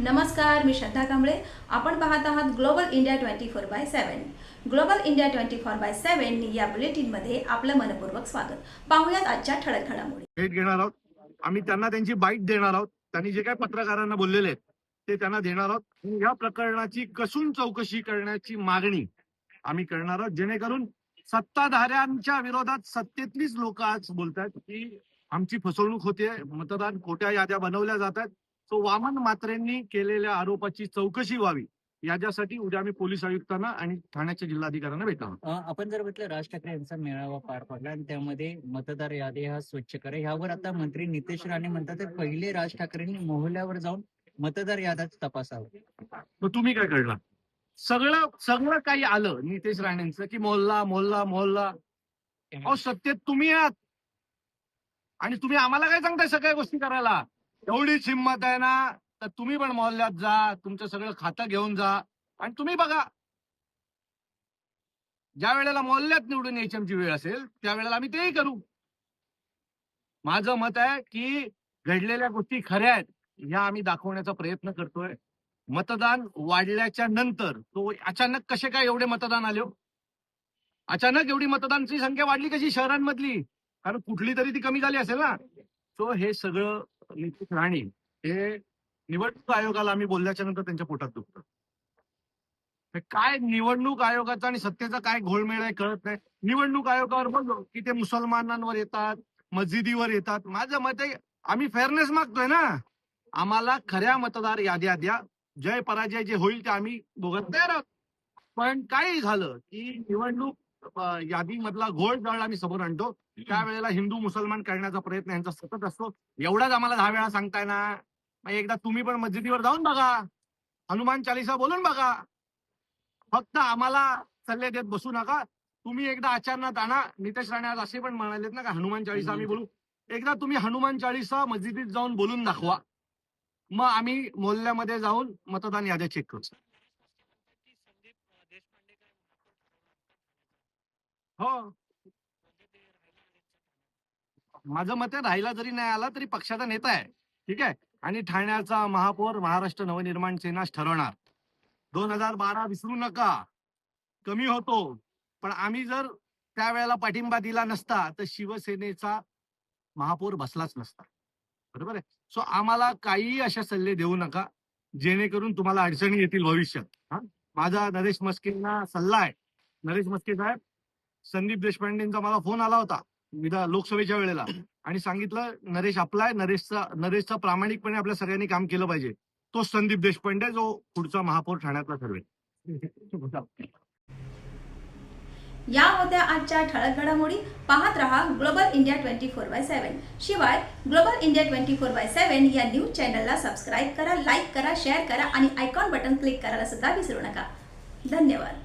नमस्कार, मी श्रद्धा कांबळे. आपण पाहत आहात ग्लोबल इंडिया 24/7. ग्लोबल इंडिया 24/7 या बुलेटिनमध्ये आपलं मनपूर्वक स्वागत. पाहूयात आजच्या ठळक घडामोडी. भेट घेणार आहोत. आम्ही त्यांना त्यांची बाईट देणार आहोत. त्यांनी जे काही पत्रकारांना बोललेले आहेत ते त्यांना देणार आहोत. या प्रकरणाची कसून चौकशी करण्याची मागणी आम्ही करणार आहोत, जेणेकरून सत्ताधाऱ्यांच्या विरोधात सत्तेतलीच लोक आज बोलतात की आमची फसवणूक होते, मतदान खोट्या याद्या बनवल्या जातात. तो वामन म्हात्रेंनी केलेल्या आरोपाची चौकशी व्हावी याच्यासाठी उद्या आम्ही पोलीस आयुक्तांना आणि ठाण्याच्या जिल्हाधिकाऱ्यांना भेटणार. आपण जर म्हटलं राज ठाकरे यांचा मेळावा पार पडला आणि त्यामध्ये मतदार यादी हा स्वच्छ करा, यावर आता मंत्री नितेश राणे म्हणतात पहिले राज ठाकरेंनी मोहल्ल्यावर जाऊन मतदार याद्या तपासावं. मग तुम्ही काय करणार? सगळं काही आलं नितेश राणेंचं की मोहल्ला मोहल्ला मोहल्ला. अहो, सत्तेत तुम्ही आहात आणि तुम्ही आम्हाला काय सांगताय सगळ्या गोष्टी करायला? एवढीच हिंमत आहे ना, तर तुम्ही पण मोहल्ल्यात जा, तुमचं सगळं खातं घेऊन जा आणि तुम्ही बघा. ज्या वेळेला मोहल्ल्यात निवडून यायची आमची वेळ असेल त्यावेळेला आम्ही तेही करू. माझं मत आहे की घडलेल्या गोष्टी खऱ्या आहेत ह्या आम्ही दाखवण्याचा प्रयत्न करतोय. मतदान वाढल्याच्या नंतर तो अचानक कसे काय एवढे मतदान आले? अचानक एवढी मतदानाची संख्या वाढली कशी शहरांमधली? कारण कुठली तरी ती कमी झाली असेल ना. सो हे सगळं नितेश राणे हे निवडणूक आयोगाला आम्ही बोलल्याच्या नंतर त्यांच्या पोटात दुखतं. काय निवडणूक आयोगाचा आणि सत्तेचा काय घोळमेळ आहे कळत नाही. निवडणूक आयोगावर बोललो की ते मुसलमानांवर येतात, मस्जिदीवर येतात. माझं मत आहे आम्ही फेअरनेस मागतोय ना. आम्हाला खऱ्या मतदार याद्या द्या. जय पराजय जे होईल ते आम्ही बघत तयार आहोत. पण काही झालं की निवडणूक यादीमधला घोळ जाळ आम्ही समोर आणतो त्यावेळेला हिंदू मुसलमान करण्याचा प्रयत्न यांचा सतत असतो. एवढाच आम्हाला 10 वेळा सांगताय ना. मग एकदा तुम्ही पण मस्जिदीवर जाऊन बघा, हनुमान चालीसा बोलून बघा. फक्त आम्हाला सल्ले देत बसू नका. तुम्ही एकदा आचरणात आणा. नितेश राणे आज असे पण म्हणालेत ना का हनुमान चालीसा आम्ही बोलू. एकदा तुम्ही हनुमान चालीसा मस्जिदीत जाऊन बोलून दाखवा, मग आम्ही मोहल्ल्यामध्ये जाऊन मतदान याद्या चेक करू. हो, माझं मत आहे राहिला जरी नाही आला तरी पक्षाचा नेता आहे, ठीक आहे. आणि ठाण्याचा महापौर महाराष्ट्र नवनिर्माण सेनाच ठरवणार. 2012 विसरू नका. कमी होतो पण आम्ही जर त्यावेळेला पाठिंबा दिला नसता तर शिवसेनेचा महापौर बसलाच नसता. बरोबर आहे. सो आम्हाला काही अशा सल्ले देऊ नका जेणेकरून तुम्हाला अडचणी येतील भविष्यात. हा, माझा नरेश मस्केंना सल्ला आहे. नरेश मस्के साहेब, संदीप देशपांडेंचा मला फोन आला होता लोकसभेच्या वेळेला आणि सांगितलं नरेश आपला आहे, नरेशचा प्रामाणिकपणे आपल्या सगळ्यांनी काम केलं पाहिजे. तो संदीप देशपांडे जो पुढचा महापौर ठाण्यातला ठरवेल. या होत्या आजच्या ठळक घडामोडी. पाहत रहा ग्लोबल इंडिया 24/7. शिवाय ग्लोबल इंडिया 24/7 या न्यूज चॅनलला सबस्क्राईब करा, लाईक करा, शेअर करा आणि आयकॉन बटन क्लिक करायला सुद्धा विसरू नका. धन्यवाद.